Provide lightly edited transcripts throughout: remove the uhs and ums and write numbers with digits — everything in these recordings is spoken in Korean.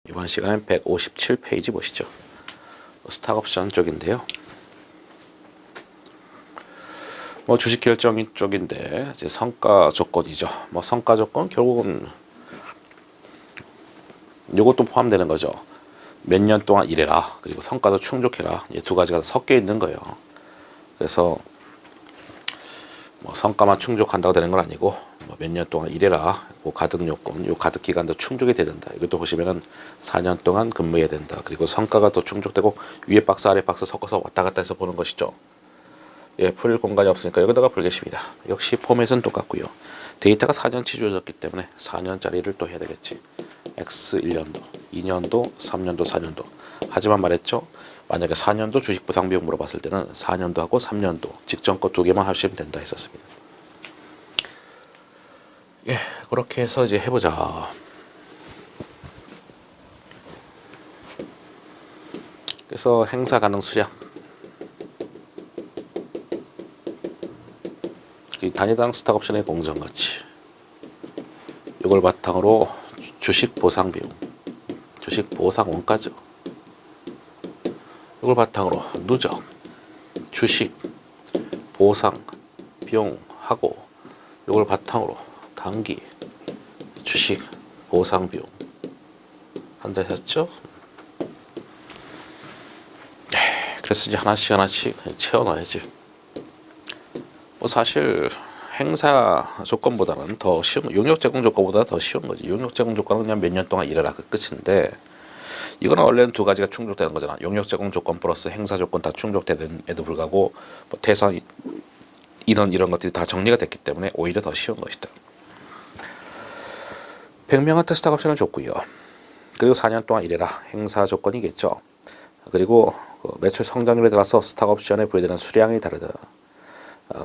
이번 시간엔 157페이지 보시죠. 스탁옵션 쪽인데요. 주식 결정 쪽인데 이제 성과 조건이죠. 성과 조건 결국은 요것도 포함되는 거죠. 몇 년 동안 일해라. 그리고 성과도 충족해라. 이 두 가지가 섞여 있는 거예요. 그래서 성과만 충족한다고 되는 건 아니고 몇 년 동안 일해라. 그 가득 요건, 요 가득 기간도 충족이 돼야 된다. 이것도 보시면은 4년 동안 근무해야 된다. 그리고 성과가 또 충족되고 위에 박스 아래 박스 섞어서 왔다 갔다 해서 보는 것이죠. 예, 풀 공간이 없으니까 여기다가 풀겠습니다. 역시 포맷은 똑같고요. 데이터가 4년치 주어졌기 때문에 4년짜리를 또 해야 되겠지. X 1년도, 2년도, 3년도, 4년도. 하지만 말했죠. 만약에 4년도 주식 보상 비용 물어봤을 때는 4년도하고 3년도 직전 거 두 개만 하시면 된다 했었습니다. 예, 그렇게 해서 이제 해보자. 그래서 행사 가능 수량. 단위당 스탁옵션의 공정가치. 이걸 바탕으로 주식 보상 비용, 주식 보상 원가죠. 이걸 바탕으로 누적, 주식 보상 비용하고 이걸 바탕으로 단기 주식 보상 비용 한다 했었죠. 그래서 이제 하나씩 채워놔야지. 사실 행사 조건보다는 더 쉬운, 용역 제공 조건보다 더 쉬운 거지. 용역 제공 조건은 그냥 몇 년 동안 일해라 그 끝인데, 이거는 원래는 두 가지가 충족되는 거잖아. 용역 제공 조건 플러스 행사 조건 다 충족되는에도 불구하고 퇴사 인원 이런 것들이 다 정리가 됐기 때문에 오히려 더 쉬운 것이다. 100명한테 스탁옵션을 줬고요. 그리고 4년 동안 일해라 행사 조건이겠죠. 그리고 매출 성장률에 따라서 스탁옵션에 부여되는 수량이 다르다.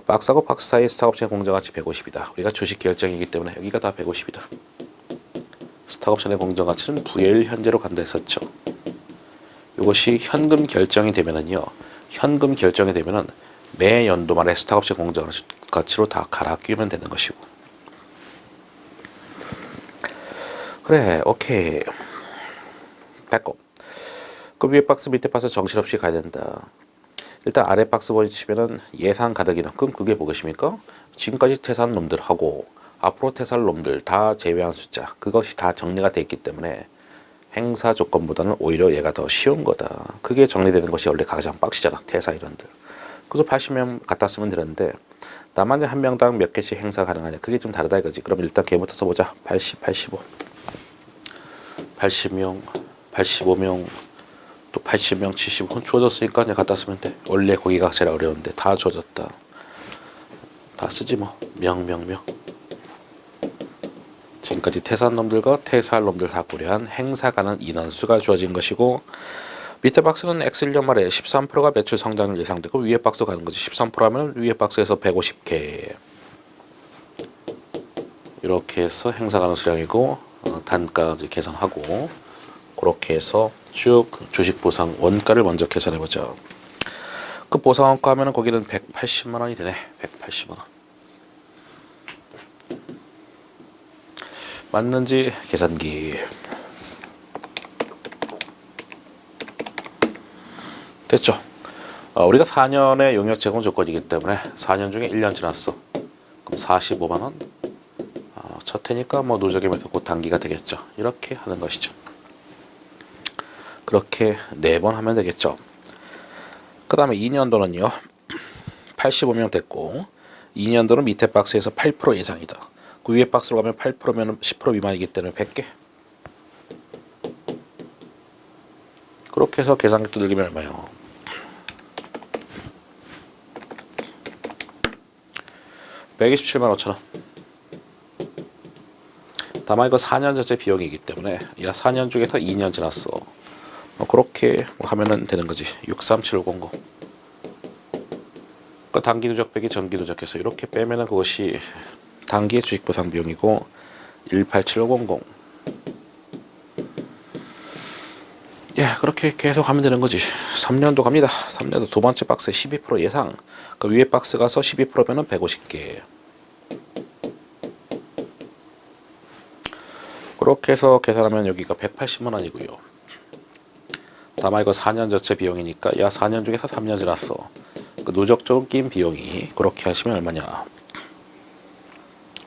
박스하고 박스 사이의 스탁옵션의 공정가치 150이다. 우리가 주식 결정이기 때문에 여기가 다 150이다. 스탁옵션의 공정가치는 VL 현재로 간다 했었죠. 이것이 현금 결정이 되면은요. 현금 결정이 되면은 매 연도말에 스탁옵션 공정가치로 다 갈아 끼우면 되는 것이고. 그래, 오케이. 됐고. 그 위에 박스 밑에 박스 정신없이 가야 된다. 일단 아래 박스 보시면은 예상 가득 인원. 그럼 그게 무엇입니까? 지금까지 퇴사한 놈들하고 앞으로 퇴사할 놈들 다 제외한 숫자. 그것이 다 정리가 되어 있기 때문에 행사 조건보다는 오히려 얘가 더 쉬운 거다. 그게 정리되는 것이 원래 가장 빡시잖아. 퇴사 인원들. 그래서 80명 갖다 쓰면 되는데 나만 한 명당 몇 개씩 행사 가능하냐. 그게 좀 다르다 이거지. 그럼 일단 걔부터 써보자. 80, 85. 80명, 85명. 또 80명, 70명 주어졌으니까 그냥 갖다 쓰면 돼. 원래 거기가 제일 어려운데 다 주어졌다. 다 쓰지 뭐. 명. 지금까지 퇴사한 놈들과 퇴사할 놈들 다 고려한 행사 가능 인원수가 주어진 것이고, 밑에 박스는 X1년 말에 13%가 매출 성장률 예상되고 위에 박스 가는 거지. 13% 하면 위에 박스에서 150개. 이렇게 해서 행사 가능 수량이고 단가 계산하고 그렇게 해서 쭉 주식 보상 원가를 먼저 계산해 보죠. 그 보상 원가 하면은 거기는 180만 원이 되네. 180만 원. 맞는지 계산기. 됐죠. 우리가 4년의 용역 제공 조건이기 때문에 4년 중에 1년 지났어. 그럼 45만 원. 첫 해니까 누적이면서 곧 단기가 되겠죠. 이렇게 하는 것이죠. 그렇게 4번 하면 되겠죠. 그 다음에 2년도는요. 85명 됐고 2년도는 밑에 박스에서 8% 예상이다. 그 위에 박스로 가면 8%면 10% 미만이기 때문에 100개. 그렇게 해서 계산기 두들기면 얼마요? (127만 5천 원). 다만 이거 4년 전체 비용이기 때문에 야 4년 중에서 2년 지났어. 그렇게 하면은 되는 거지. 63700. 그 단기 누적 빼기 전기 누적해서 이렇게 빼면은 그것이 단기의 주식 보상 비용이고 187500. 예, 그렇게 계속 하면 되는 거지. 3년도 갑니다. 3년도 두 번째 박스에 12% 예상. 그 위에 박스 가서 12%면은 150개. 그렇게 해서 계산하면 여기가 180만 원이고요. 다만 이거 4년 전체 비용이니까 야 4년 중에서 3년 지났어. 그 누적적인 비용이 그렇게 하시면 얼마냐?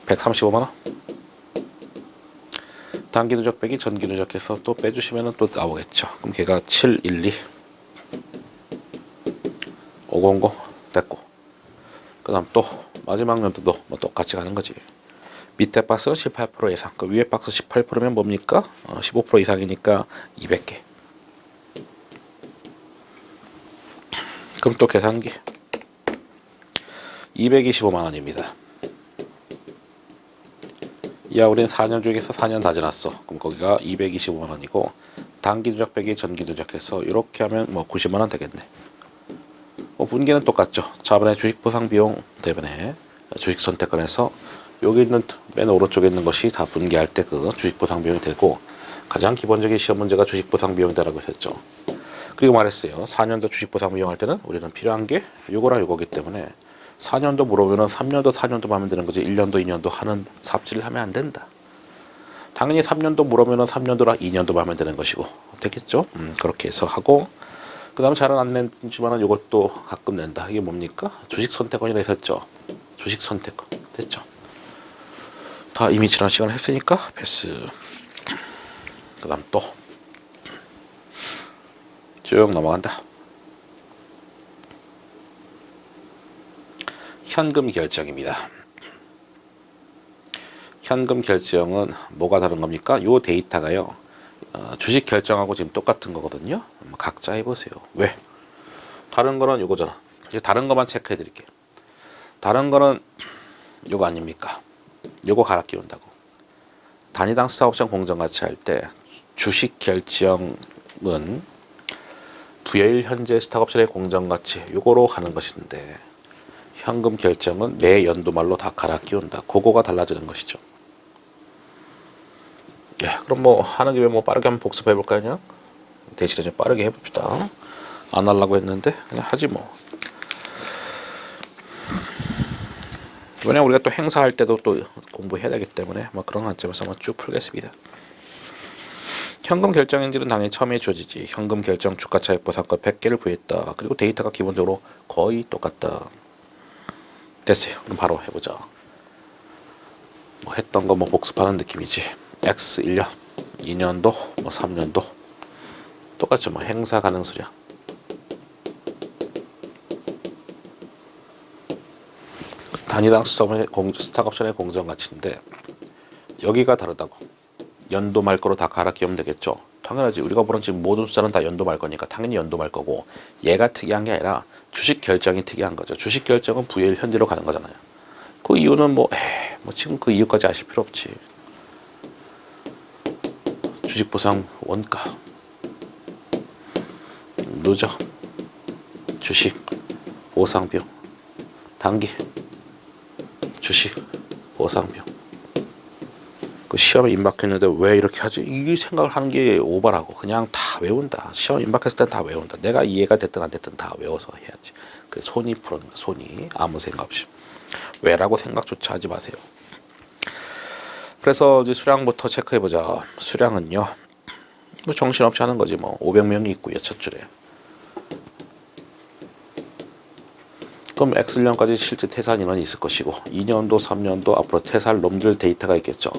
135만 원. 단기 누적 빼기 전기 누적해서 또 빼주시면 또 나오겠죠. 그럼 걔가 712 500 됐고, 그 다음 또 마지막 연도도 뭐 똑같이 가는 거지. 밑에 박스는 18% 이상, 그 위에 박스 18%면 뭡니까? 15% 이상이니까 200개. 그럼 또 계산기 225만 원입니다. 야, 우린 4년 중에서 4년 다 지났어. 그럼 거기가 225만 원이고, 단기 누적 빼기 전기 누적해서 이렇게 하면 뭐 90만 원 되겠네. 뭐 분기는 똑같죠. 저번에 주식 보상 비용 때문에 주식 선택권에서 여기 있는 맨 오른쪽에 있는 것이 다 분기할 때 그 주식 보상 비용이 되고, 가장 기본적인 시험 문제가 주식 보상 비용이다라고 했죠. 그리고 말했어요. 4년도 주식 보상 비용 할 때는 우리는 필요한 게 요거랑 요거기 때문에 4년도 물어보면 3년도 4년도 하면 되는 거지 1년도 2년도 하는 삽질을 하면 안 된다. 당연히 3년도 물어보면 3년도라 2년도 하면 되는 것이고 되겠죠. 그렇게 해서 하고, 그 다음에 잘은 안 냈지만 이것도 가끔 낸다. 이게 뭡니까? 주식 선택권이라 했었죠. 주식 선택권 됐죠. 다 이미 지난 시간에 했으니까 패스. 그 다음 또 쭉 넘어간다. 현금 결정입니다. 현금 결정은 뭐가 다른 겁니까? 요 데이터가요, 주식 결정하고 지금 똑같은 거거든요. 각자 해보세요. 왜? 다른 거는 요거잖아. 다른 거만 체크해 드릴게요. 다른 거는 요거 아닙니까? 요거 갈아 끼운다고. 단위당 스톡옵션 공정가치 할 때 주식 결정은 부여일 현재 스톡옵션의 공정가치 요거로 가는 것인데, 현금 결정은 매 연도 말로 다 갈아 끼운다. 그거가 달라지는 것이죠. 예, 그럼 뭐 하는 김에 뭐 빠르게 한번 복습해 볼까요? 그냥 대신에 좀 빠르게 해봅시다. 안 하려고 했는데 그냥 하지 뭐. 왜냐면 우리가 또 행사할 때도 또 공부해야 되기 때문에 뭐 그런 관점에서 한번 쭉 풀겠습니다. 현금 결정행질은 당연히 처음에 주어지지. 현금 결정 주가차익 보상권 100개를 부여했다. 그리고 데이터가 기본적으로 거의 똑같다. 됐어요. 그럼 바로 해보자. 뭐 했던 거 뭐 복습하는 느낌이지. X 1년, 2년도, 뭐 3년도 똑같죠. 뭐 행사 가능 수량. 단위당 스톡옵션의 공정 가치인데 여기가 다르다고. 연도 말 거로 다 갈아 끼우면 되겠죠. 당연하지. 우리가 보는 지금 모든 숫자는 다 연도 말 거니까 당연히 연도 말 거고, 얘가 특이한 게 아니라 주식 결정이 특이한 거죠. 주식 결정은 부여일 현재로 가는 거잖아요. 그 이유는 뭐 지금 그 이유까지 아실 필요 없지. 주식 보상 원가, 누적, 주식 보상 비용, 단기 주식 보상 비용. 그 시험에 임박했는데 왜 이렇게 하지? 이 생각을 하는 게 오바라고. 그냥 다 외운다. 시험 임박했을 땐 다 외운다. 내가 이해가 됐든 안 됐든 다 외워서 해야지. 그 손이 푸는 거, 손이 아무 생각 없이. 왜라고 생각조차 하지 마세요. 그래서 이제 수량부터 체크해보자. 수량은요, 뭐 정신없이 하는 거지 뭐. 500명이 있고요, 첫 줄에. 그럼 X년까지 실제 퇴사한 인원이 있을 것이고, 2년도, 3년도 앞으로 퇴사할 놈들 데이터가 있겠죠.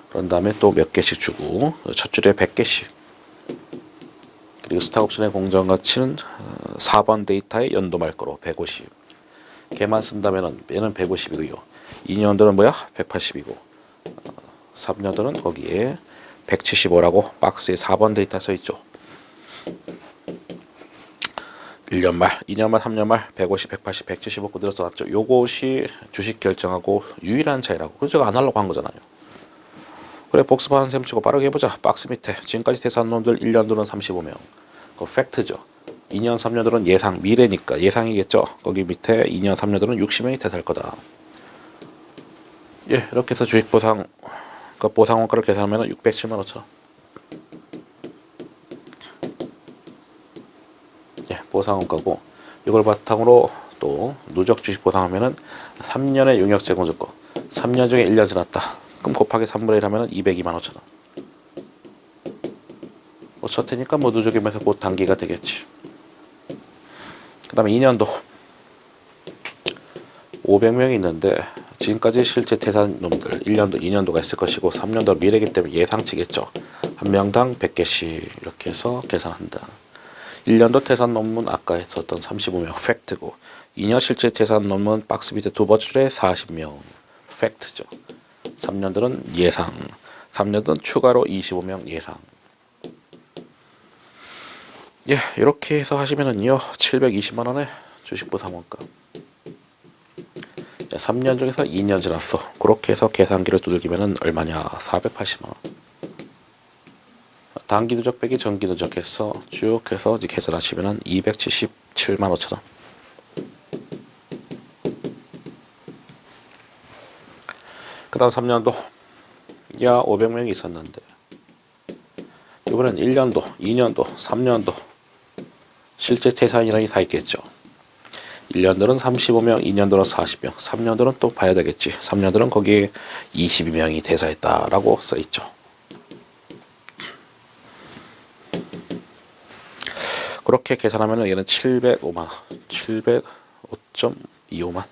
그런 다음에 또 몇 개씩 주고, 첫 줄에 100개씩. 그리고 스톡옵션의 공정가치는 4번 데이터의 연도 말거로 150. 걔만 쓴다면은 얘는 150이고요. 2년도는 뭐야? 180이고, 3년도는 거기에 175라고 박스에 4번 데이터 써 있죠. 1년 말, 2년 말, 3년 말 150, 180, 175 그대로 써놨죠. 요것이 주식 결정하고 유일한 차이라고. 그래서 제가 안 하려고 한 거잖아요. 그래, 복습하는 셈 치고 빠르게 해보자. 박스 밑에 지금까지 퇴사한 놈들 1년도는 35명. 그 팩트죠. 2년, 3년도는 예상, 미래니까 예상이겠죠. 거기 밑에 2년, 3년도는 60명이 퇴사할 거다. 예, 이렇게 해서 주식 보상, 그 보상 원가를 계산하면 607만 5천 원. 예, 보상 원가고, 이걸 바탕으로 또 누적 주식 보상하면은 3년의 용역 제공 조건, 3년 중에 1년 지났다. 그럼 곱하기 3분의 1 하면은 202만 5천 원. 뭐 첫 해니까 뭐 누적이면서 곧 단기가 되겠지. 그 다음에 2년도 500명이 있는데 지금까지 실제 퇴사한 놈들 1년도, 2년도가 있을 것이고 3년도 미래이기 때문에 예상치겠죠. 한 명당 100개씩 이렇게 해서 계산한다. 1년도 퇴사한 논문 아까 했었던 35명 팩트고 2년 실제 퇴사한 논문 박스 밑에 두 번째 40명 팩트죠. 3년도는 예상 3년도는 추가로 25명 예상. 예, 이렇게 해서 하시면은요 720만원에 주식보상원가 3년 중에서 2년 지났어. 그렇게 해서 계산기를 두들기면은 얼마냐? 480만원. 단기 누적 빼기 전기 누적해서 쭉 해서 이제 계산하시면은 277만 5천원. 그 다음 3년도. 야, 500명이 있었는데. 이번엔 1년도, 2년도, 3년도. 실제 퇴사 인원이 다 있겠죠. 1년도는 35명, 2년도는 40명, 3년도는 또 봐야 되겠지. 3년도는 거기에 22명이 퇴사했다라고 써있죠. 그렇게 계산하면 얘는 705만, 705.25만.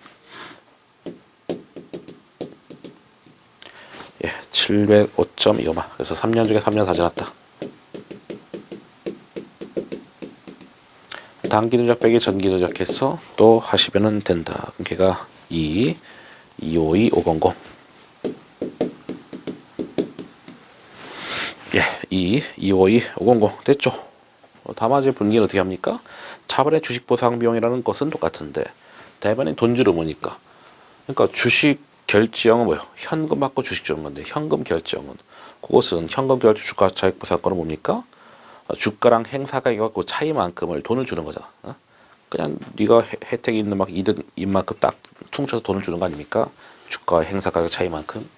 예, 705.25만. 그래서 3년 중에 3년 다 지났다. 단기 누적 빼기 전기 누적해서 또 하시면 된다. 그럼 걔가 252, 500. 예, 252, 500 됐죠. 다마지 분기는 어떻게 합니까? 차번에 주식 보상 비용이라는 것은 똑같은데 대변인 돈주름이니까. 그러니까 주식 결제형은 뭐예요? 현금 받고 주식 주는 건데 현금 결제형은 그것은 현금 결제 주가 차익 보상권은 뭡니까? 주가랑 행사 가격 그 차이만큼을 돈을 주는 거잖아. 그냥 네가 혜택이 있는 막 이득 인만큼 딱 퉁쳐서 돈을 주는 거 아닙니까? 주가와 행사 가격 차이만큼.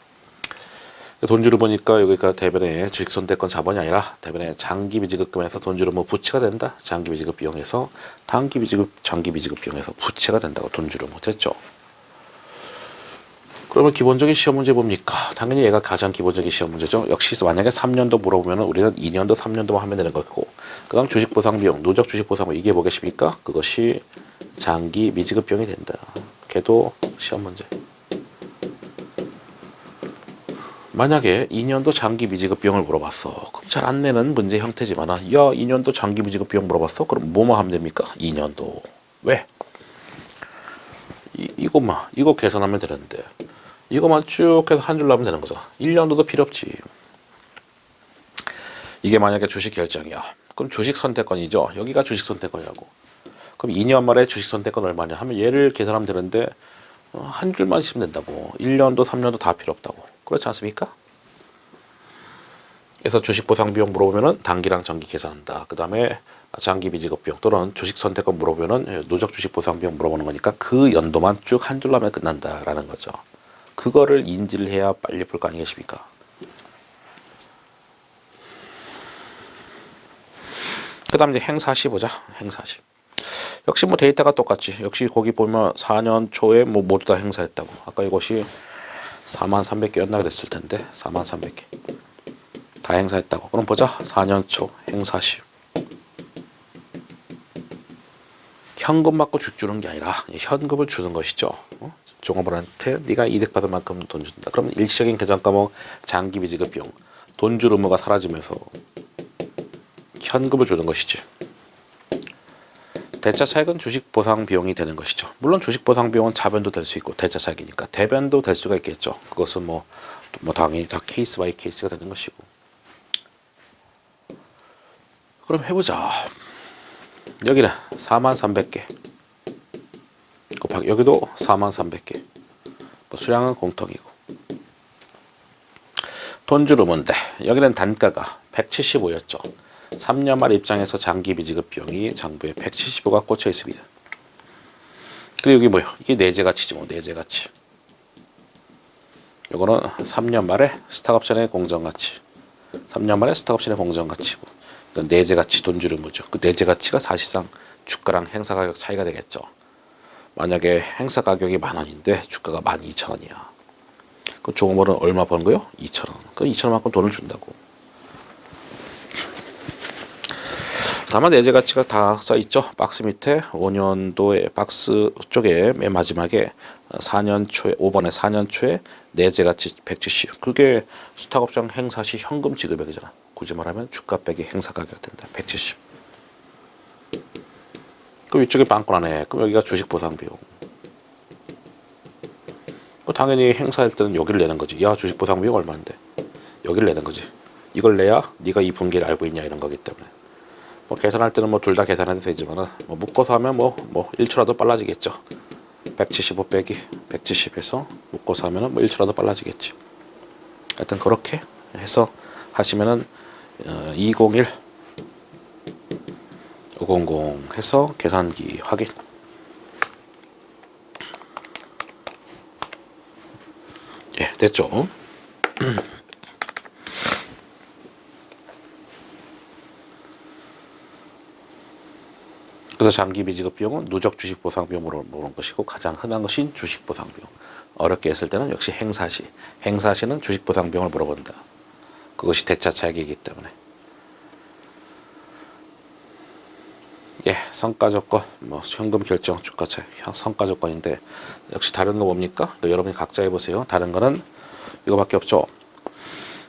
돈 주를 보니까 여기가 대변에 주식 선택권 자본이 아니라 대변에 장기비 지급금에서 돈 주를 뭐 부채가 된다. 장기비 지급 비용에서 단기비 지급, 장기비 지급 비용에서 부채가 된다고 돈 주를 못했죠. 그러면 기본적인 시험 문제 뭡니까? 당연히 얘가 가장 기본적인 시험 문제죠. 역시 만약에 3년도 물어보면 우리는 2년도, 3년도만 하면 되는 거고 그 다음 주식 보상 비용, 누적 주식 보상 비용 이게 뭐겠습니까? 그것이 장기 미지급 비용이 된다. 걔도 시험 문제. 만약에 2년도 장기 미지급 비용을 물어봤어. 그럼 잘 안 내는 문제 형태지만 야 2년도 장기 미지급 비용 물어봤어? 그럼 뭐만 하면 됩니까? 2년도. 왜? 이거 계산하면 되는데 이거만 쭉 해서 한 줄로 하면 되는 거죠. 1년도도 필요 없지. 이게 만약에 주식 결정이야. 그럼 주식 선택권이죠. 여기가 주식 선택권이라고. 그럼 2년 만에 주식 선택권 얼마냐 하면 얘를 계산하면 되는데 한 줄만 있으면 된다고. 1년도 3년도 다 필요 없다고. 그렇지 않습니까? 그래서 주식 보상 비용 물어보면은 단기랑 장기 계산한다. 그 다음에 장기 미지급 비용 또는 주식 선택권 물어보면은 누적 주식 보상 비용 물어보는 거니까 그 연도만 쭉 한 줄로 하면 끝난다라는 거죠. 그거를 인지를 해야 빨리 풀 거 아니겠습니까? 그 다음에 이제 행사시 보자. 행사시. 역시 뭐 데이터가 똑같지. 역시 거기 보면 4년 초에 뭐 모두 다 행사했다고. 아까 이것이 43,300개였나 그랬을 텐데 43,300개 다 행사했다고. 그럼 보자. 4년 초 행사시. 현금 받고 주 주는 게 아니라 현금을 주는 것이죠. 종업원한테 네가 이득 받을 만큼 돈 준다. 그러면 일시적인 계정 과목 장기비 지급 비용 돈 줄 의무가 사라지면서 현금을 주는 것이지. 대차 차익은 주식 보상 비용이 되는 것이죠. 물론 주식 보상 비용은 자변도 될 수 있고 대차 차익이니까 대변도 될 수가 있겠죠. 그것은 뭐 당연히 다 케이스 바이 케이스가 되는 것이고. 그럼 해보자. 여기는 43,300개 곱하기 여기도 43,300개 뭐 수량은 공통이고 돈 주름인데 여기는 단가가 175였죠. 3년 말 입장에서 장기 비지급 비용이 장부에 175가 꽂혀 있습니다. 그리고 여기 뭐요? 이게 내재 가치지 뭐 내재 가치. 요거는 3년 말에 스탁옵션의 공정 가치. 3년 만에 스탁옵션의 공정 가치고 내재 가치 돈 주름이죠. 그 내재 가치가 사실상 주가랑 행사 가격 차이가 되겠죠. 만약에 행사 가격이 10,000원인데 주가가 12,000원이야. 그 종업원은 얼마 버는 거요? 2,000원. 그 2,000원만큼 돈을 준다고. 다만 내재 가치가 다 써 있죠. 박스 밑에 5년도에 박스 쪽에 맨 마지막에 4년 초에 5번에 4년 초에 내재 가치 170. 그게 스탁옵션 행사 시 현금 지급액이잖아. 굳이 말하면 주가 빼기 행사 가격 된다. 170. 그럼 이쪽에 빵꾸나네. 그럼 여기가 주식 보상 비용. 당연히 행사할 때는 여기를 내는 거지. 야, 주식 보상 비용 얼마인데? 여기를 내는 거지. 이걸 내야 네가 이 분기를 알고 있냐 이런 거기 때문에. 뭐 계산할 때는 뭐 둘 다 계산해도 되지만은 뭐 묶어서 하면 뭐 1초라도 빨라지겠죠. 175 빼기 170에서 묶어서 하면은 뭐 1초라도 빨라지겠지. 하여튼 그렇게 해서 하시면은 201 500 해서 계산기 확인. 예, 됐죠. 그래서 장기 미지급 비용은 누적 주식 보상 비용으로 보는 것이고 가장 흔한 것이 주식 보상 비용. 어렵게 했을 때는 역시 행사시. 행사시는 주식 보상 비용을 물어본다. 그것이 대차 차익이기 때문에. 예, 성과 조건, 뭐 현금 결정, 주가 차익, 성과 조건인데 역시 다른 거 뭡니까? 여러분이 각자 해보세요. 다른 거는 이거밖에 없죠.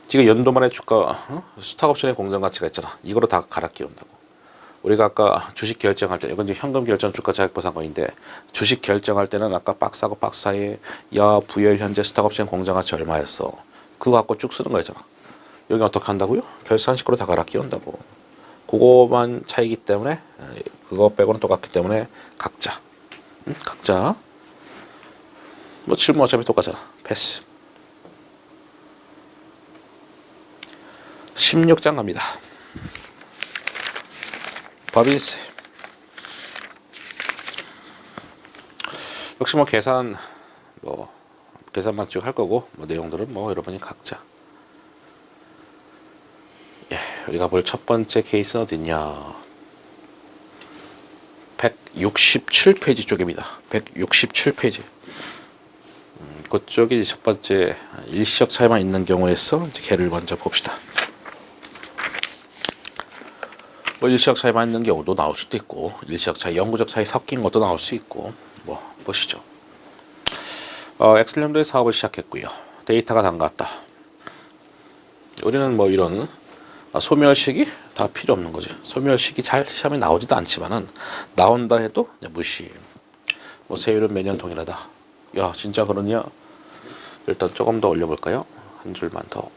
지금 연도만의 주가, 스탁옵션의 공정 가치가 있잖아. 이거로 다 갈아 끼운다고. 우리가 아까 주식 결정할 때, 이건 이제 현금 결정 주가 차익 보상권인데 주식 결정할 때는 아까 박스하고 박스 사이에 야 부열 현재 스탁옵션 공정 가치 얼마였어. 그거 갖고 쭉 쓰는 거잖아. 여기 어떻게 한다고요? 결산식으로 다 갈아 끼운다고. 그거만 차이기 때문에 그거 빼고는 똑같기 때문에 각자 각자 뭐 질문 어차피 똑같잖아. 패스. 16장 갑니다. 법인세. 역시 뭐 계산만 쭉 할 거고 뭐 내용들은 뭐 여러분이 각자. 예, 우리가 볼 첫 번째 케이스는 어딨냐? 167페이지 쪽입니다. 167페이지. 그쪽이 첫 번째 일시적 차이만 있는 경우에서 이제 걔를 먼저 봅시다. 뭐 일시적 차이만 있는 경우도 나올 수도 있고 일시적 차이, 영구적 차이 섞인 것도 나올 수 있고 뭐 보시죠. 엑셀년도에 사업을 시작했고요. 데이터가 담갔다. 우리는 뭐 이런 소멸식이 다 필요 없는 거지. 소멸식이 잘 시험에 나오지도 않지만은 나온다 해도 무시. 뭐 세율은 매년 동일하다. 야 진짜 그러냐? 일단 조금 더 올려볼까요? 한 줄만 더.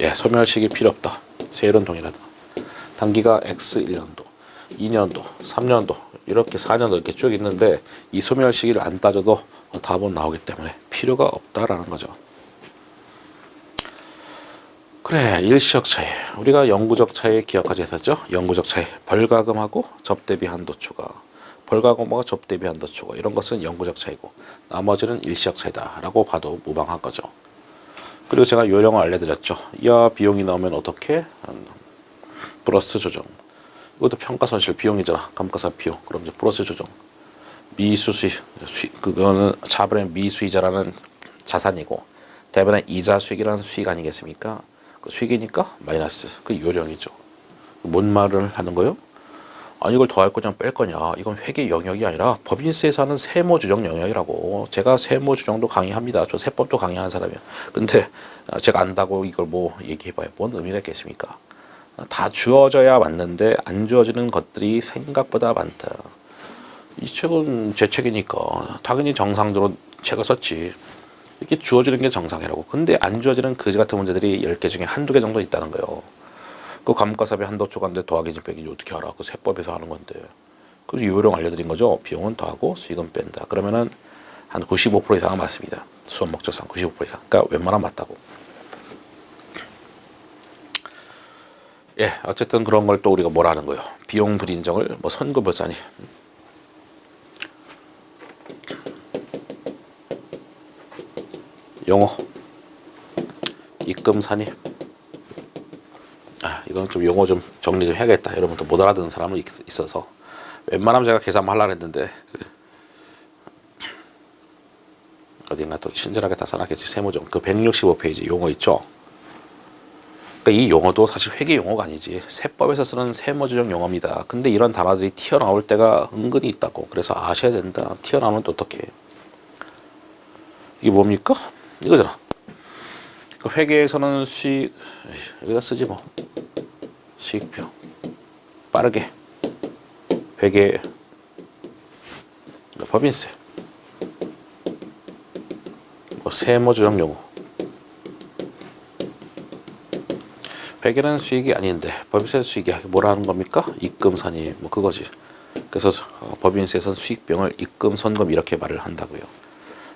예, 소멸식이 필요 없다. 세율은 동일하다. 단기가 X 1년도, 2년도, 3년도 이렇게 4년도 이렇게 쭉 있는데 이 소멸시기를 안 따져도 답은 나오기 때문에 필요가 없다라는 거죠. 그래, 일시적 차이. 우리가 영구적 차이 기억하지 했었죠? 영구적 차이. 벌가금하고 접대비 한도 초과. 벌가금하고 접대비 한도 초과. 이런 것은 영구적 차이고 나머지는 일시적 차이다라고 봐도 무방한 거죠. 그리고 제가 요령을 알려드렸죠. 야 비용이 나오면 어떻게? 플러스 조정. 이것도 평가손실 비용이잖아. 감가상 비용. 그럼 이제 플러스 조정. 미수수익. 그거는 자본의 미수이자라는 자산이고 대변의 이자 수익이라는 수익 아니겠습니까? 그 수익이니까 마이너스. 그 요령이죠. 뭔 말을 하는 거요? 아니 이걸 더할 거냐 뺄 거냐. 이건 회계 영역이 아니라 법인세에서 하는 세무조정 영역이라고. 제가 세무조정도 강의합니다. 저 세법도 강의하는 사람이에요. 근데 제가 안다고 이걸 뭐 얘기해봐야 뭔 의미가 있겠습니까? 다 주어져야 맞는데 안 주어지는 것들이 생각보다 많다. 이 책은 제 책이니까 당연히 정상적으로 책을 썼지. 이렇게 주어지는 게 정상이라고. 근데 안 주어지는 그지 같은 문제들이 10개 중에 한두 개 정도 있다는 거예요. 그 감가상비 한도 초과인데 더하기 빼기 어떻게 알아? 그 세법에서 하는 건데. 그래서 요령 알려드린 거죠. 비용은 더하고 수익은 뺀다. 그러면은 한 95% 이상은 맞습니다. 수업 목적상 95% 이상. 그러니까 웬만하면 맞다고. 예, 어쨌든 그런 걸 또 우리가 뭐라 하는 거예요? 비용 불인정을 뭐 선급을사니. 용어. 입금 산입. 이건 좀 용어 좀 정리 좀 해야겠다. 여러분도 못 알아듣는 사람은 있어서 웬만하면 제가 계산만 하려고 했는데 어딘가 또 친절하게 다 써놨겠지. 세무정 그 165페이지 용어 있죠. 그러니까 이 용어도 사실 회계 용어가 아니지. 세법에서 쓰는 세무조정 용어입니다. 근데 이런 단어들이 튀어나올 때가 은근히 있다고. 그래서 아셔야 된다. 튀어나오는데 어떻게? 이게 뭡니까? 이거잖아. 회계에서는 수익 여기다 쓰지 뭐. 수익표. 빠르게. 회계 법인세. 뭐 세무조정 용어. 회계는 수익이 아닌데 법인세 수익이 뭐라 하는 겁니까? 입금선이 뭐 그거지. 그래서 법인세에서는 수익병을 입금선금 이렇게 말을 한다고요.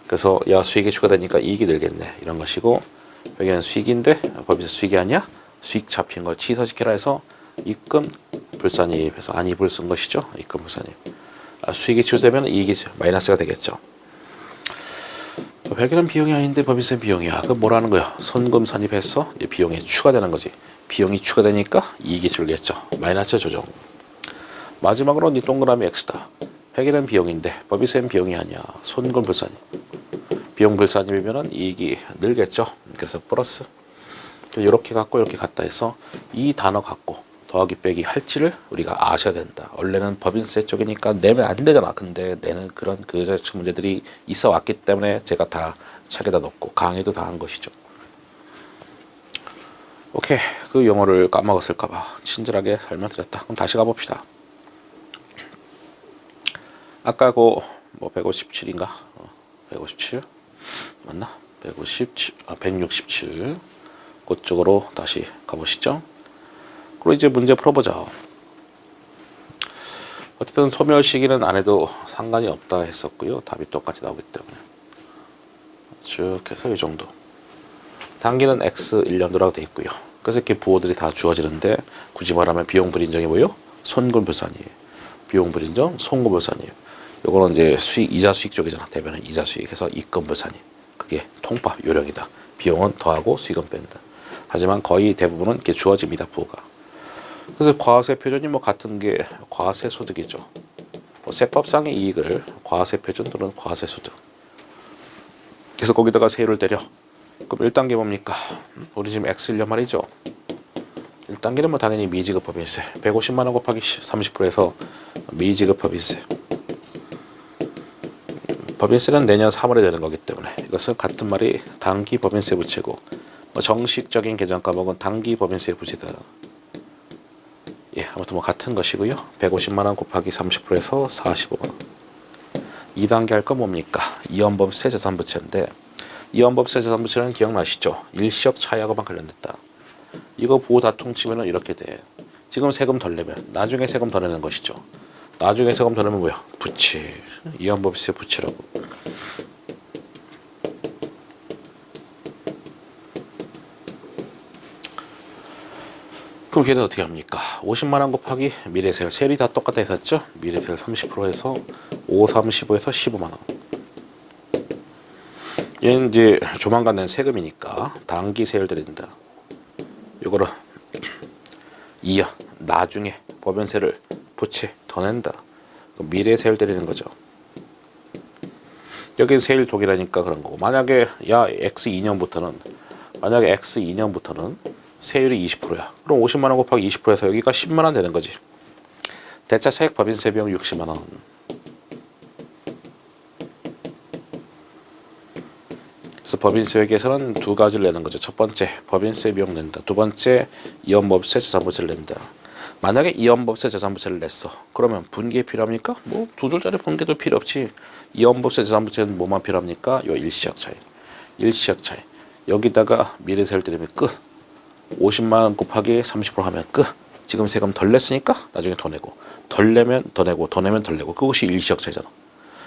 그래서 야 수익이 추가되니까 이익이 늘겠네 이런 것이고, 회계는 수익인데 법인세 수익이 아니야? 수익 잡힌 걸 취소시키라 해서 입금 불산입해서 안입을 쓴 것이죠. 입금 불산입. 수익이 취소되면 이익이 마이너스가 되겠죠. 회계는 비용이 아닌데 법인세 비용이야. 그럼 뭐라는 거야? 손금 산입해서 비용이 추가되는 거지. 비용이 추가되니까 이익이 줄겠죠. 마이너스 조정. 마지막으로 이 동그라미 X다. 회계는 비용인데 법인세는 비용이 아니야. 손금 불산입. 비용 불산입이면 이익이 늘겠죠. 그래서 플러스. 이렇게 갖고 이렇게 갖다 해서 이 단어 갖고 더하기 빼기 할지를 우리가 아셔야 된다. 원래는 법인세 쪽이니까 내면 안 되잖아. 근데 내는 그런 그 문제들이 있어 왔기 때문에 제가 다 책에다 넣고 강의도 다 한 것이죠. 오케이. 그 용어를 까먹었을까봐 친절하게 설명드렸다. 그럼 다시 가봅시다. 아까 뭐 157인가? 157 맞나? 167 그쪽으로 다시 가보시죠. 그리고 이제 문제 풀어보자. 어쨌든 소멸 시기는 안 해도 상관이 없다 했었고요. 답이 똑같이 나오기 때문에 쭉 해서 이 정도. 단기는 X 1년도라고 돼 있고요. 그래서 이렇게 부호들이 다 주어지는데 굳이 말하면 비용 불인정이 뭐요? 손금 불산이에요. 비용 불인정, 손금 불산이에요. 요거는 이제 수익 이자 수익 쪽이잖아. 대변은 이자 수익해서 입금 불산이에요. 그게 통합 요령이다. 비용은 더하고 수익은 뺀다. 하지만 거의 대부분은 이렇게 주어집니다. 부호가. 그래서 과세 표준이 뭐 같은 게 과세 소득이죠. 뭐 세법상의 이익을 과세 표준 또는 과세 소득. 그래서 거기다가 세율을 때려. 그럼 1단계 뭡니까? 우리 지금 X1년 말이죠. 1단계는 뭐 당연히 미지급 법인세. 150만 원 곱하기 30%에서 미지급 법인세. 법인세는 내년 3월에 되는 거기 때문에 이것은 같은 말이 단기 법인세 부채고, 뭐 정식적인 계정 과목은 단기 법인세 부채다. 예, 아무튼 뭐 같은 것이고요. 150만 원 곱하기 30%에서 45만 원. 2단계 할 건 뭡니까? 이연법세 재산부채인데, 이연법세 재산부채는 기억나시죠? 일시적 차이하고만 관련됐다. 이거 보호 다 통치면은 이렇게 돼. 지금 세금 덜 내면 나중에 세금 더 내는 것이죠. 나중에 세금 더 내면 뭐야? 부채. 이연법세 부채라고. 그럼 걔는 어떻게 합니까? 50만 원 곱하기 미래세율. 세율이 다 똑같다 했었죠? 미래세율 30%에서 5, 35에서 15만 원. 얘는 이제 조만간 낸 세금이니까 단기 세율 드린다. 요거를 2년 나중에 법인세를 부채 더 낸다. 미래세율 드리는 거죠. 여기 세율 독일하니까 그런 거고. 만약에 야 X 2년부터는 세율이 20%야. 그럼 50만 원 곱하기 20%에서 여기가 10만 원 되는 거지. 대차 차익 법인세 비용 60만 원. 그래서 법인세 회계에서는 두 가지를 내는 거죠. 첫 번째 법인세 비용 낸다. 두 번째 이연법세 재산부채를 낸다. 만약에 이연법세 재산부채를 냈어. 그러면 분기에 필요합니까? 뭐 두 줄짜리 분기도 필요 없지. 이연법세 재산부채는 뭐만 필요합니까? 요 일시적 차이. 일시적 차이. 여기다가 미래세율 들이면 끝. 50만 원 곱하기 30% 하면 끝. 지금 세금 덜 냈으니까 나중에 더 내고, 덜 내면 더 내고, 더 내면 덜 내고. 그것이 일시적 차이잖아.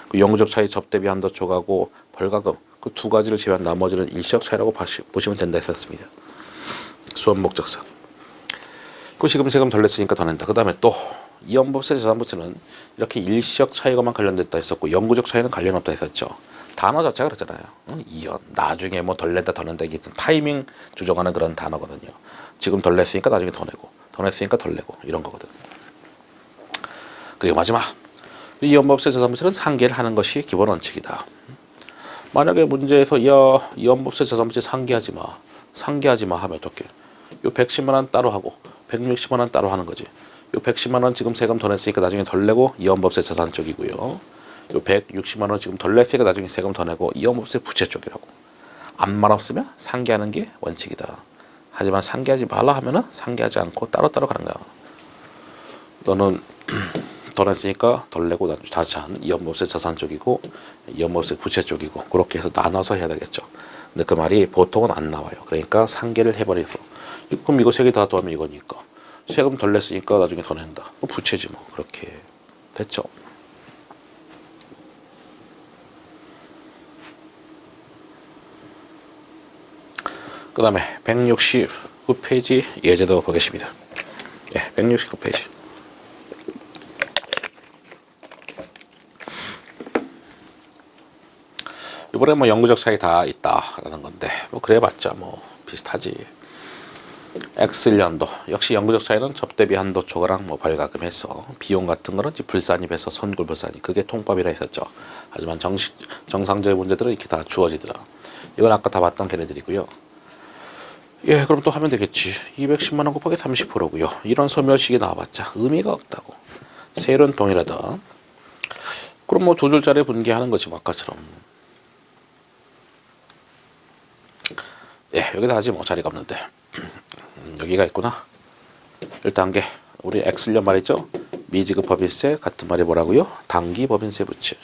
그 영구적 차이 접대비 한도 초과하고 벌가금, 그 두 가지를 제외한 나머지는 일시적 차이라고 보시면 된다 했었습니다. 수업 목적상. 그 지금 세금 덜 냈으니까 더 낸다. 그 다음에 또 이연법세 재산부채는 이렇게 일시적 차이가만 관련됐다 했었고, 영구적 차이는 관련 없다 했었죠. 단어 자체가 그렇잖아요. 이연, 나중에 뭐 덜 낸다 더 낸다, 이게 타이밍 조정하는 그런 단어거든요. 지금 덜 냈으니까 나중에 더 내고, 더 냈으니까 덜 내고, 이런 거거든. 그리고 마지막, 이연법세 재산부채는 상계를 하는 것이 기본 원칙이다. 만약에 문제에서 야 이연법세 재산부채 상계하지 마 하면 어떡해? 요 110만 원 따로 하고 160만 원 따로 하는 거지. 요 110만 원 지금 세금 더 냈으니까 나중에 덜 내고 이연법세 자산 쪽이고요. 요 160만 원 지금 덜 냈으니까 나중에 세금 더 내고 이연법세 부채 쪽이라고. 암만 없으면 상계하는 게 원칙이다. 하지만 상계하지 말라 하면은 상계하지 않고 따로따로 가는 거야. 너는 덜 냈으니까 덜 내고 나중에 자산 이연법세 자산 쪽이고 이연법세 부채 쪽이고 그렇게 해서 나눠서 해야 되겠죠. 근데 그 말이 보통은 안 나와요. 그러니까 상계를 해버려서 그럼 이거 세 개 다 더하면 이거니까 세금 덜 냈으니까 나중에 더 낸다. 부채지 뭐. 그렇게 됐죠. 그 다음에 169페이지 예제도 보겠습니다. 네, 169페이지. 이번에 뭐 영구적 차이 다 있다라는 건데 뭐 그래봤자 뭐 비슷하지. X1년도 역시 영구적 차이는 접대비 한도 초과랑 뭐 벌가금해서 비용 같은 거는 불산입해서 선골 불산입 그게 통법이라 했었죠. 하지만 정상적인 문제들은 이렇게 다 주어지더라. 이건 아까 다 봤던 걔네들이고요. 예, 그럼 또 하면 되겠지. 210만 원 곱하기 30%고요. 이런 소멸식이 나와봤자 의미가 없다고. 세율은 동일하다. 그럼 뭐 두 줄짜리 분기하는 거지 뭐 아까처럼. 예, 여기다 하지 뭐 자리가 없는데. 여기가 있구나. 1단계 우리 X년 말이죠. 미지급 법인세 같은 말이 뭐라고요? 당기 법인세 부채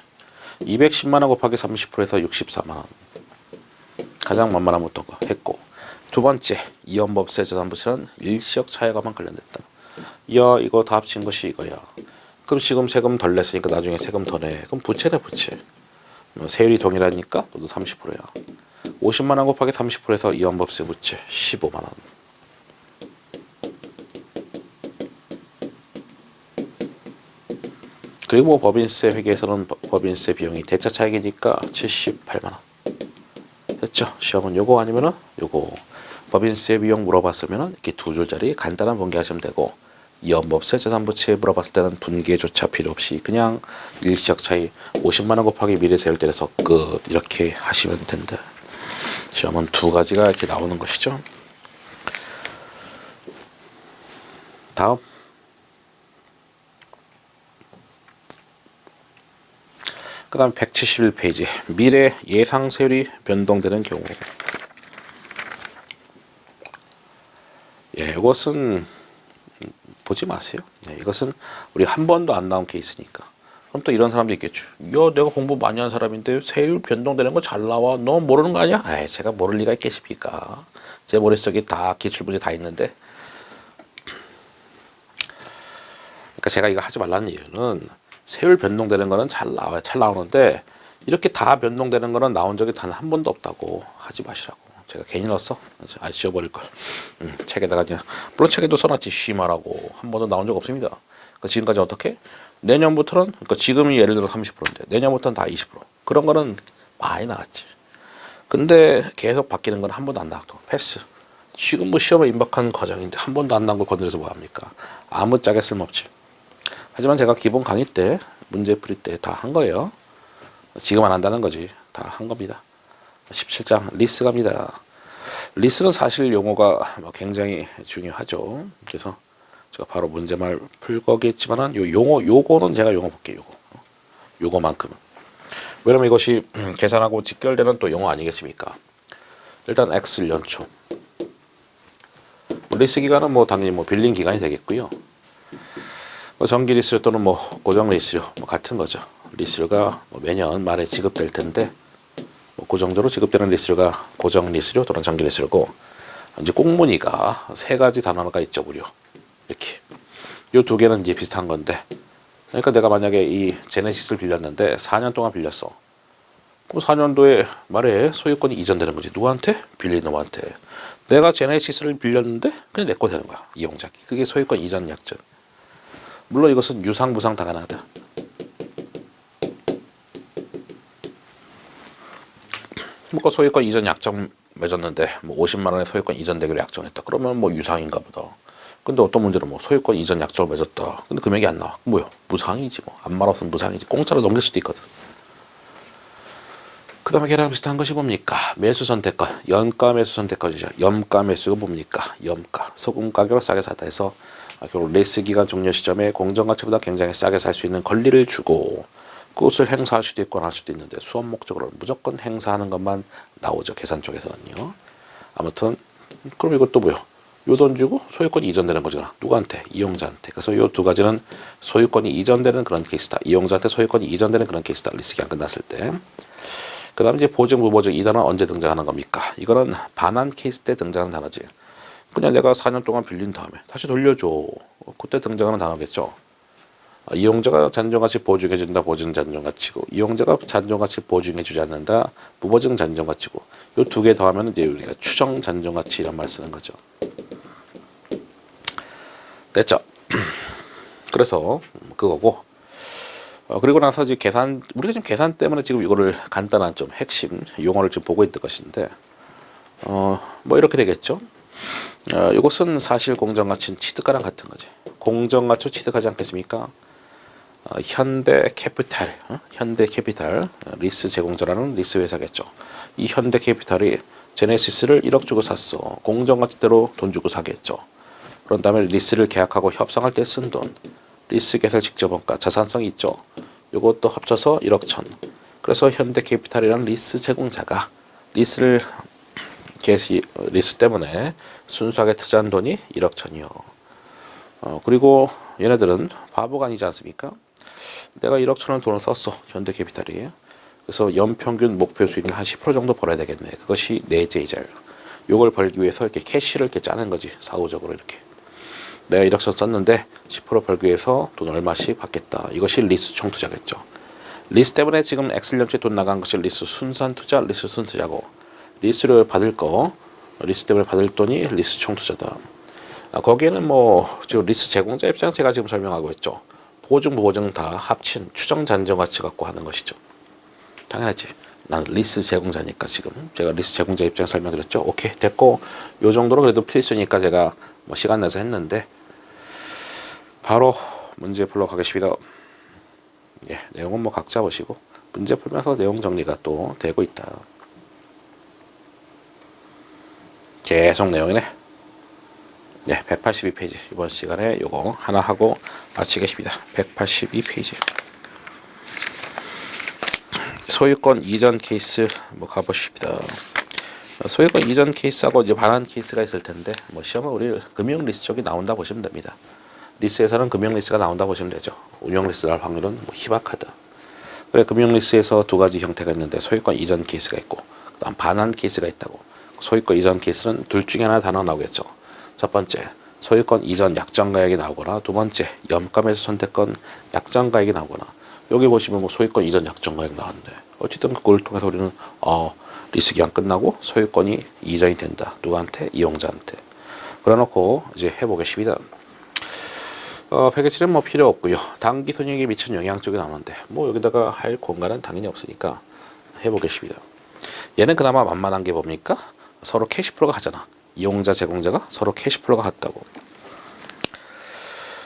210만 원 곱하기 30%에서 64만 원. 가장 만만한 부터 했고 두 번째 이연법세 자산부채는 일시적 차액과만 관련됐다. 야 이거 다 합친 것이 이거야. 그럼 지금 세금 덜 냈으니까 나중에 세금 더 내. 그럼 부채네 부채. 세율이 동일하니까 너도 30%야. 50만 원 곱하기 30%에서 이연법세 부채 15만 원. 그리고 뭐 법인세 회계에서는 법인세 비용이 대차 차익이니까 78만 원. 됐죠? 시험은 요거 아니면은 요거. 법인세 비용 물어봤으면은 이렇게 두 줄짜리 간단한 분기하시면 되고 이연법세 자산부채 물어봤을 때는 분기조차 필요 없이 그냥 일시적 차이 50만 원 곱하기 미래세율 때려서 끝 이렇게 하시면 된다. 시험은 두 가지가 이렇게 나오는 것이죠. 다음 그 다음 171페이지 미래 예상 세율이 변동되는 경우. 예, 이것은 보지 마세요. 네, 이것은 우리 한 번도 안 나온 케이스니까. 그럼 또 이런 사람도 있겠죠. 야, 내가 공부 많이 한 사람인데 세율 변동되는 거 잘 나와. 너 모르는 거 아니야? 에이, 제가 모를 리가 있겠습니까? 제 머릿속에 다 기출문제 다 있는데. 그러니까 제가 이거 하지 말라는 이유는 세율 변동되는 거는 잘 나와요. 잘 나오는데 이렇게 다 변동되는 거는 나온 적이 단 한 번도 없다고 하지 마시라고. 제가 괜히 넣었어? 아, 지워버릴 걸. 책에다가 그냥 물론 책에도 써놨지. 심하라고 한 번도 나온 적 없습니다. 그러니까 지금까지 어떻게? 내년부터는 그러니까 지금이 예를 들어 30%인데 내년부터는 다 20%. 그런 거는 많이 나왔지. 근데 계속 바뀌는 건 한 번도 안 나왔고 패스. 지금 뭐 시험에 임박한 과정인데 한 번도 안 나온 걸 건드려서 뭐 합니까? 아무짝에 쓸모없지. 하지만 제가 기본 강의 때 문제 풀이 때 다 한 거예요. 지금 안 한다는 거지. 다 한 겁니다. 17장 리스 갑니다. 리스는 사실 용어가 굉장히 중요하죠. 그래서 제가 바로 문제말 풀 거겠지만은 요 용어 요거는 제가 용어 볼게요. 요거만큼은. 왜냐면 이것이 계산하고 직결되는 또 용어 아니겠습니까? 일단 X 연초. 리스 기간은 뭐 당연히 뭐 빌린 기간이 되겠고요. 정기 리스료 또는 뭐 고정 리스료 뭐 같은 거죠. 리스료가 뭐 매년 말에 지급될 텐데 뭐 그 정도로 지급되는 리스료가 고정 리스료 또는 정기 리스료고 이제 꽁무니가 세 가지 단어가 있죠 무려 이렇게 요 두 개는 이제 비슷한 건데 그러니까 내가 만약에 이 제네시스를 빌렸는데 4년 동안 빌렸어. 그럼 4년도에 말에 소유권이 이전되는 거지. 누구한테? 빌린 놈한테. 내가 제네시스를 빌렸는데 그냥 내 거 되는 거야 이용자기. 그게 소유권 이전 약정. 물론 이것은 유상무상 다 가능하다. 뭐 소유권 이전 약정 맺었는데 뭐 50만 원의 소유권 이전되기로 약정했다. 그러면 뭐 유상인가 보다. 근데 어떤 문제는 뭐 소유권 이전 약정을 맺었다. 근데 금액이 안 나와. 뭐야? 무상이지 뭐. 안 말았으면 무상이지. 공짜로 넘길 수도 있거든. 그 다음에 걔랑 비슷한 것이 뭡니까? 매수 선택권, 연가 매수 선택권이죠. 염가 매수가 뭡니까? 염가, 소금 가격을 싸게 사다 해서 결국 리스 기간 종료 시점에 공정가치보다 굉장히 싸게 살 수 있는 권리를 주고 그것을 행사할 수도 있고 안 할 수도 있는데 수업 목적으로 무조건 행사하는 것만 나오죠. 계산 쪽에서는요. 아무튼 그럼 이것도 뭐요? 요 돈 주고 소유권이 이전되는 거잖아. 누구한테? 이용자한테. 그래서 요 두 가지는 소유권이 이전되는 그런 케이스다. 이용자한테 소유권이 이전되는 그런 케이스다. 리스 기간 끝났을 때. 그 다음 이제 보증, 무보증 이 단어 언제 등장하는 겁니까? 이거는 반환 케이스 때 등장하는 단어지. 그냥 내가 4년 동안 빌린 다음에 다시 돌려줘. 그때 등장하는 단어겠죠. 이용자가 잔존가치 보증해준다. 보증 잔존가치고 이용자가 잔존가치 보증해주지 않는다. 무보증 잔존가치고 요 두 개 더하면 이제 우리가 추정 잔존가치 이런 말 쓰는 거죠. 됐죠? 그래서 그거고 그리고 나서 이제 계산 우리가 지금 계산 때문에 지금 이거를 간단한 좀 핵심 용어를 지금 보고 있던 것인데 뭐 이렇게 되겠죠. 이것은 사실 공정가치는 취득가랑 같은 거지. 공정가치 취득하지 않겠습니까? 현대캐피탈 리스 제공자라는 리스 회사겠죠. 이 현대캐피탈이 제네시스를 1억 주고 샀어. 공정가치대로 돈 주고 사겠죠. 그런 다음에 리스를 계약하고 협상할 때 쓴 돈, 리스 개설 직접 원가, 자산성이 있죠. 이것도 합쳐서 1억 천. 그래서 현대캐피탈이라는 리스 제공자가 리스 때문에 순수하게 투자한 돈이 1억 천이요. 그리고 얘네들은 바보가 아니지 않습니까? 내가 1억 천원 돈을 썼어. 현대캐피탈이. 그래서 연평균 목표 수익을 한 10% 정도 벌어야 되겠네. 그것이 내재이자예요. 요걸 벌기 위해서 이렇게 캐시를 이렇게 짜는 거지. 사후적으로 이렇게. 내가 1억 천 썼는데 10% 벌기 위해서 돈 얼마씩 받겠다. 이것이 리스 총투자겠죠. 리스 때문에 지금 엑셀런치에 돈 나간 것이 리스 순수한 투자, 리스 순투자고 리스를 받을 거, 리스 때문에 받을 돈이 리스 총투자다. 거기에는 뭐 지금 리스 제공자 입장에서 제가 지금 설명하고 있죠. 보증, 무보증 다 합친 추정 잔존가치 갖고 하는 것이죠. 당연하지. 난 리스 제공자니까 지금 제가 리스 제공자 입장 설명드렸죠. 오케이 됐고 요 정도로 그래도 필수니까 제가 뭐 시간 내서 했는데 바로 문제 풀러 가겠습니다. 예, 내용은 뭐 각자 보시고 문제 풀면서 내용 정리가 또 되고 있다. 계속 내용이네. 네, 182페이지 이번 시간에 요거 하나 하고 마치겠습니다. 182페이지 소유권 이전 케이스 뭐 가보십니다. 소유권 이전 케이스하고 이제 반환 케이스가 있을 텐데 뭐 시험은 우리 금융 리스 쪽이 나온다 보시면 됩니다. 리스에서는 금융 리스가 나온다 보시면 되죠. 운용 리스 날 확률은 뭐 희박하다. 그래 금융 리스에서 두 가지 형태가 있는데 소유권 이전 케이스가 있고 그다음 반환 케이스가 있다고. 소유권 이전 케이스는 둘 중에 하나 단어 나오겠죠. 첫 번째 소유권 이전 약정가액이 나오거나 두 번째 염가매수 선택권 약정가액이 나오거나 여기 보시면 뭐 소유권 이전 약정가액 나왔는데 어쨌든 그걸 통해서 우리는 리스 기간 끝나고 소유권이 이전이 된다. 누구한테? 이용자한테. 그래놓고 이제 해보겠습니다. 107은 뭐 필요 없고요. 단기 손익에 미친 영향 쪽이 나오는데 뭐 여기다가 할 공간은 당연히 없으니까 해보겠습니다. 얘는 그나마 만만한 게 뭡니까? 서로 캐시플로가 하잖아. 이용자 제공자가 서로 캐시플로가 같다고.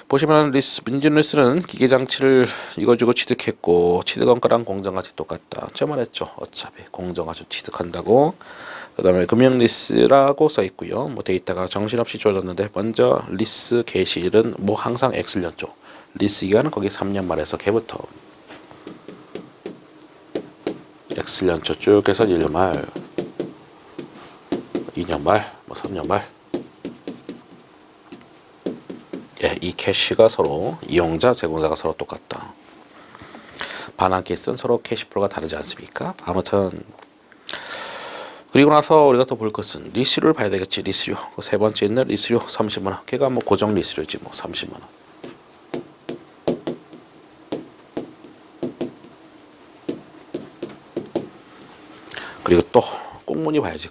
보시면 민준 리스는 기계장치를 이거 주고 취득했고 취득원가랑 공정가치 똑같다. 저말했죠. 어차피 공정가치 취득한다고. 그 다음에 금융 리스라고 써있고요. 뭐 데이터가 정신없이 주어졌는데 먼저 리스 개시일은 뭐 항상 엑셀연초. 리스 기간은 거기 3년 말에서 개부터 엑셀연초 쭉 해서 1년 말 2년 말, 뭐 3년 말. 예, 이 캐시가 서로 이용자, 제공자가 서로 똑같다. 반환 케이스는 서로 캐시플로가 다르지 않습니까? 아무튼 그리고 나서 우리가 또 볼 것은 리스료를 봐야 되겠지. 리스료. 세 번째 있는 리스료 30만 원. 걔가 뭐 고정 리스료지 뭐 30만 원. 그리고 또 꽁무니 봐야지.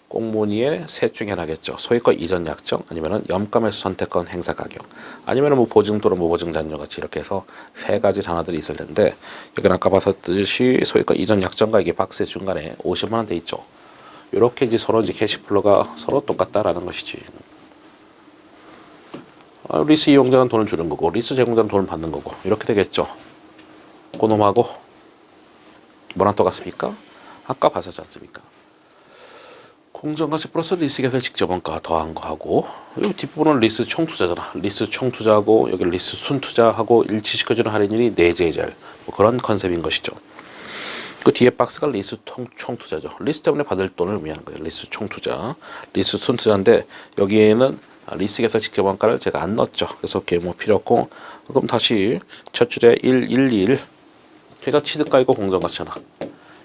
꽁무니의 셋 중에 하나겠죠. 소유권 이전 약정 아니면은 염가매수 선택권 행사 가격 아니면은 뭐 보증 또는 무보증 잔존가치 이렇게 해서 세 가지 단어들이 있을 텐데 여기는 아까 봤었듯이 소유권 이전 약정과 이게 박스의 중간에 50만 원 돼 있죠. 이렇게 이제 서로 이제 캐시플로가 서로 똑같다라는 것이지. 리스 이용자는 돈을 주는 거고 리스 제공자는 돈을 받는 거고 이렇게 되겠죠. 그놈하고 뭐랑 똑같습니까? 아까 봤었지 않습니까? 공정가치 플러스 리스 계산 직접 원가 더한 거 하고 여기 뒷부분은 리스 총투자잖아. 리스 총투자하고 여기 리스 순투자하고 일치시켜주는 할인율이 내재잘 뭐 그런 컨셉인 것이죠. 그 뒤에 박스가 리스 총투자죠. 리스 때문에 받을 돈을 의미하는 거예요. 리스 총투자, 리스 순투자인데 여기에는 리스 계산 직접 원가를 제가 안 넣었죠. 그래서 그게 뭐 필요 없고 그럼 다시 첫 줄에 111 걔가 취득가이고 공정가치잖아.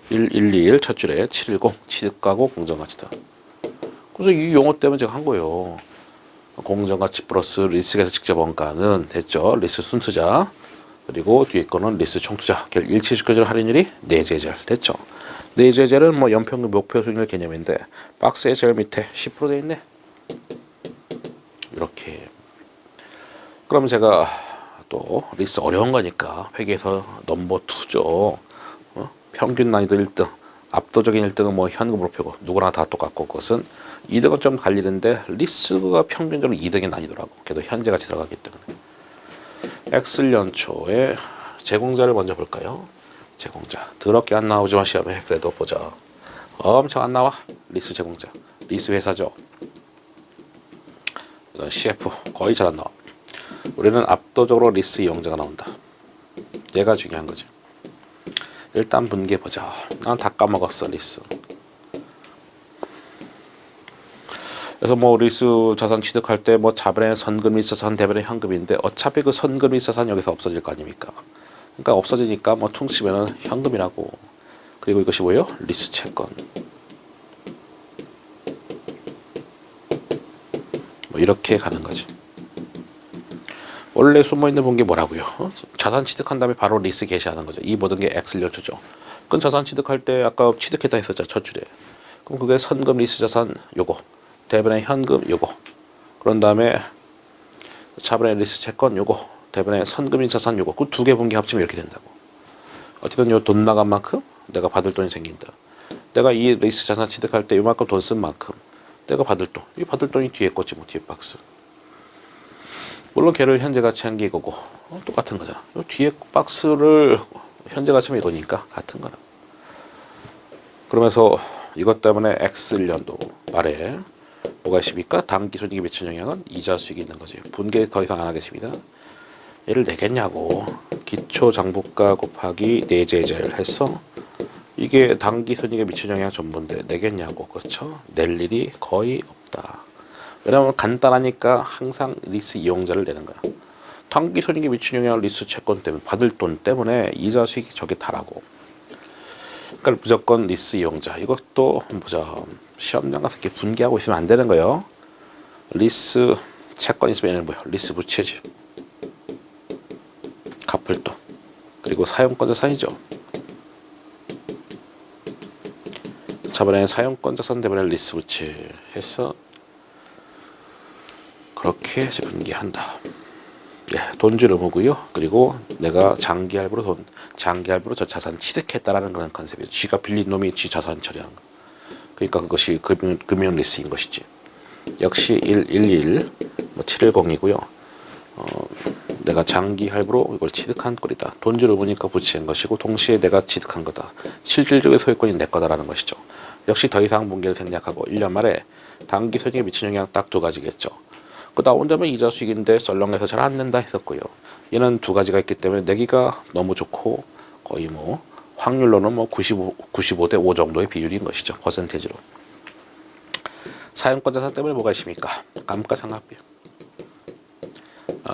111 첫 줄에 710 취득가고 공정가치다. 그래서 이 용어 때문에 제가 한 거예요. 공정가치 플러스 리스 계산 직접 원가는 됐죠. 리스 순투자 그리고 뒤에 거는 리스 총투자 일치시켜주는 할인율이 내재절 됐죠. 내재절은 뭐 연평균 목표 수익률 개념인데 박스의 제일 밑에 10% 돼 있네. 이렇게. 그럼 제가 또 리스 어려운 거니까 회계에서 넘버 2죠. 평균 난이도 1등, 압도적인 1등은 뭐 현금으로 표고 누구나 다 똑같고 그것은 2등은 좀 갈리는데 리스가 평균적으로 2등의 난이도라고. 그래도 현재 같이 들어가기 때문에. 엑셀 연초에 제공자를 먼저 볼까요? 제공자. 더럽게 안 나오지만 시험에 그래도 보자. 엄청 안 나와. 리스 제공자. 리스 회사죠. 이건 CF 거의 잘 안 나와. 우리는 압도적으로 리스 이용자가 나온다. 얘가 중요한 거지. 일단 분개 보자. 난 다 까먹었어 리스. 그래서 뭐 리스 자산 취득할 때 뭐 자본의 선금 리스 자산 대변의 현금인데 어차피 그 선금 리스 자산 여기서 없어질 거 아닙니까? 그러니까 없어지니까 뭐 퉁치면은 현금이라고. 그리고 이것이 뭐예요? 리스 채권. 뭐 이렇게 가는 거지. 원래 숨어있는 분기 뭐라고요? 자산 취득한 다음에 바로 리스 게시하는 거죠. 이 모든 게 엑셀 연초죠. 그건 자산 취득할 때 아까 취득했다 했었죠. 첫 줄에. 그럼 그게 선금 리스 자산 요거. 대변의 현금 요거. 그런 다음에 자본의 리스 채권 요거. 대변의 선금인 자산 요거. 그 두 개 분기 합치면 이렇게 된다고. 어쨌든 요 돈 나간 만큼 내가 받을 돈이 생긴다. 내가 이 리스 자산 취득할 때 요만큼 돈 쓴 만큼 내가 받을 돈. 이 받을 돈이 뒤에 거지 뭐 뒤에 박스. 물론 걔를 현재 가치 한 게 이거고 똑같은 거잖아. 요 뒤에 박스를 현재 가치면 이거니까 같은 거라. 그러면서 이것 때문에 X1년도 말에 뭐가 있습니까? 당기 손익에 미치는 영향은 이자 수익이 있는 거지. 분개 더 이상 안 하겠습니다. 얘를 내겠냐고. 기초 장부가 곱하기 내재자를 해서 이게 당기 손익에 미치는 영향 전부인데 내겠냐고. 그렇죠? 낼 일이 거의 없다. 왜냐하면 간단하니까 항상 리스 이용자를 내는 거야. 단기 손익에 미치는 영향을 리스 채권 때문에 받을 돈 때문에 이자 수익이 저게 다라고. 그러니까 무조건 리스 이용자. 이것도 보자. 시험장 가서 이렇게 분개하고 있으면 안 되는 거예요. 리스 채권 있으면 얘는 뭐야? 리스 부채지. 갚을 돈. 그리고 사용권 자산이죠. 자본의 사용권 자산 때문에 리스 부채 해서 그렇게 분개한다. 예, 돈줄 의무고요. 그리고 내가 장기 할부로 저 자산 취득했다라는 그런 컨셉이죠. 쥐가 빌린 놈이 쥐 자산 처리하는 거. 그러니까 그것이 금융 리스인 것이지. 역시 111, 뭐 710이고요. 내가 장기 할부로 이걸 취득한 꼴이다. 돈줄 의무니까 부채인 것이고 동시에 내가 취득한 거다. 실질적인 소유권이 내 거다라는 것이죠. 역시 더 이상 분개를 생략하고 1년 말에 단기 손익에 미치는 영향 딱 두 가지겠죠. 그 나온 다음에 이자 수익인데 썰렁해서 잘 안 낸다 했었고요. 얘는 두 가지가 있기 때문에 내기가 너무 좋고 거의 뭐 확률로는 뭐 95대 5 정도의 비율인 것이죠. 퍼센테이지로. 사용권 자산 때문에 뭐가 있습니까? 감가상각비.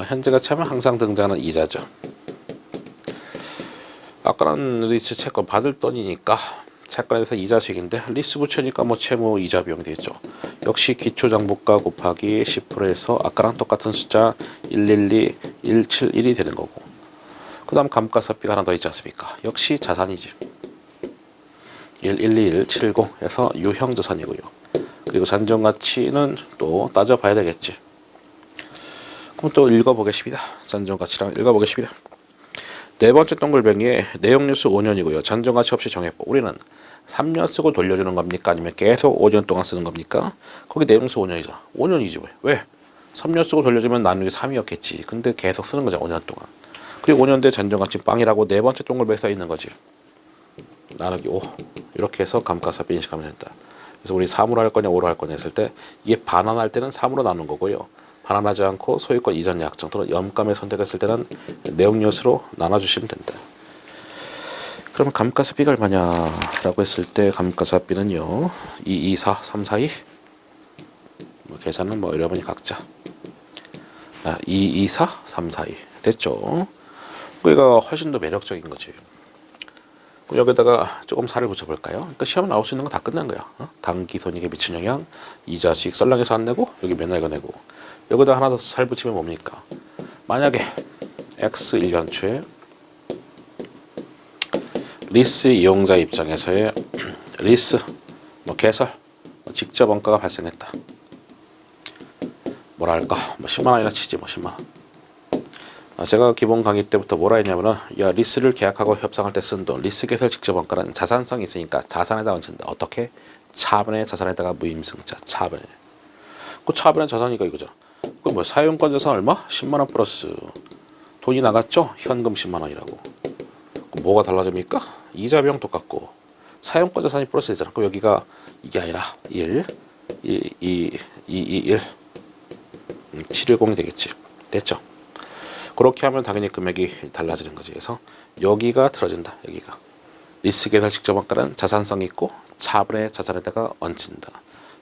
현재 가치하면 항상 등장하는 이자죠. 아까는 리스 채권 받을 돈이니까 채권에 대해서 이자 수익인데 리스 부채니까 뭐 채무 이자 비용이 되겠죠. 역시 기초장부가 곱하기 10%에서 아까랑 똑같은 숫자 112, 171이 되는 거고. 그 다음 감가상각비가 하나 더 있지 않습니까? 역시 자산이지. 112, 170에서 유형 자산이고요. 그리고 잔존가치는 또 따져봐야 되겠지. 그럼 또 읽어보겠습니다. 잔존가치랑 읽어보겠습니다. 네 번째 동글뱅이에 내용뉴스 5년이고요. 잔존가치 없이 정해보. 우리는 3년 쓰고 돌려주는 겁니까? 아니면 계속 5년 동안 쓰는 겁니까? 거기 내용뉴스 5년이잖아. 5년이지 왜? 3년 쓰고 돌려주면 나누기 3이었겠지. 근데 계속 쓰는 거잖아. 5년 동안. 그리고 5년 뒤에 잔존가치 빵이라고 네 번째 동글뱅이에 써 있는 거지. 나누기 5 이렇게 해서 감가상각비 인식하면 된다. 그래서 우리 3으로 할 거냐 5로 할 거냐 했을 때 이게 반환할 때는 3으로 나눈 거고요. 반환하지 않고 소유권 이전 약정 또는 염감을 선택했을 때는 내용 요소로 나눠주시면 된다. 그러면 감가상각비가 얼마냐라고 했을 때 감가상각비는요 2, 2, 4, 3, 4, 2 계산은 뭐 여러분이 각자 2, 2, 4, 3, 4, 2 됐죠? 여기가 훨씬 더 매력적인 거지. 여기다가 조금 살을 붙여볼까요? 그러니까 시험에 나올 수 있는 거 다 끝난 거야. 당기손익에 미친 영향, 이자식 썰렁해서 안 내고 여기 맨날 이거 내고 여기다 하나 더 살 붙이면 뭡니까? 만약에 X 1년초에 리스 이용자 입장에서의 리스 개설 직접 원가가 발생했다. 뭐라 할까? 10만 원이나 치지 10만 원. 제가 기본 강의 때부터 뭐라 했냐면은 야 리스를 계약하고 협상할 때 쓴 돈 리스 개설 직접 원가는 자산성이 있으니까 자산에다 얹힌다. 어떻게? 차분의 자산에다가 무임승차 차분에. 그 차분의 자산이니까 이거죠. 그 사용권 자산 얼마? 10만 원 플러스 돈이 나갔죠? 현금 10만 원이라고. 뭐가 달라집니까? 이자 비용 똑같고 사용권 자산이 플러스 되잖아. 그럼 여기가 이게 아니라 1 710이 되겠지. 됐죠? 그렇게 하면 당연히 금액이 달라지는 거지. 그래서 여기가 틀어진다. 여기가 리스 개설 직접 원가는 자산성이 있고 차분의 자산에다가 얹힌다.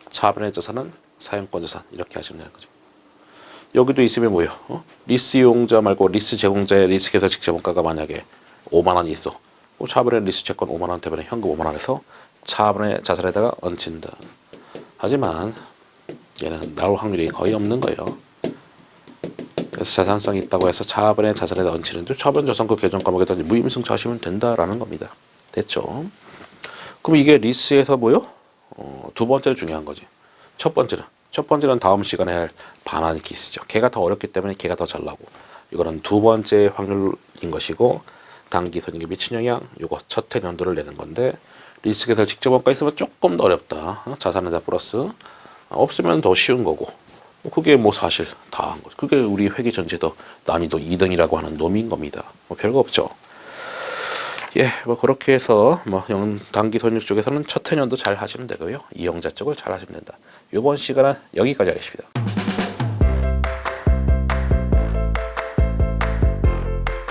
차분의 자산은 사용권 자산 이렇게 하시면 되는 거죠. 여기도 있으면 뭐예요? 리스 이용자 말고 리스 제공자의 리스 개설 직접 원가가 만약에 5만 원이 있어. 차분의 리스 채권 5만 원 대신에 현금 5만 원에서 차분의 자산에다가 얹힌다. 하지만 얘는 나올 확률이 거의 없는 거예요. 그래서 자산성이 있다고 해서 차분의 자산에다 얹히는데 차분 자산 그 계정 과목에다 무임승차 하시면 된다라는 겁니다. 됐죠? 그럼 이게 리스에서 뭐요? 두 번째로 중요한 거지. 첫 번째는 다음 시간에 할 반환 기스죠. 걔가 더 어렵기 때문에 걔가 더 잘 나오고 이거는 두 번째 확률인 것이고 당기손익에 미친 영향 요거 첫 해년도를 내는 건데 리스 개설 직접 원가 있으면 조금 더 어렵다. 자산에다 플러스 없으면 더 쉬운 거고 그게 뭐 사실 다 한 거죠. 그게 우리 회계 전체도 난이도 2등이라고 하는 놈인 겁니다. 별거 없죠. 예, 그렇게 해서 당기손익 쪽에서는 첫 해년도 잘 하시면 되고요. 이용자 쪽을 잘 하시면 된다. 이번 시간은 여기까지 하겠습니다.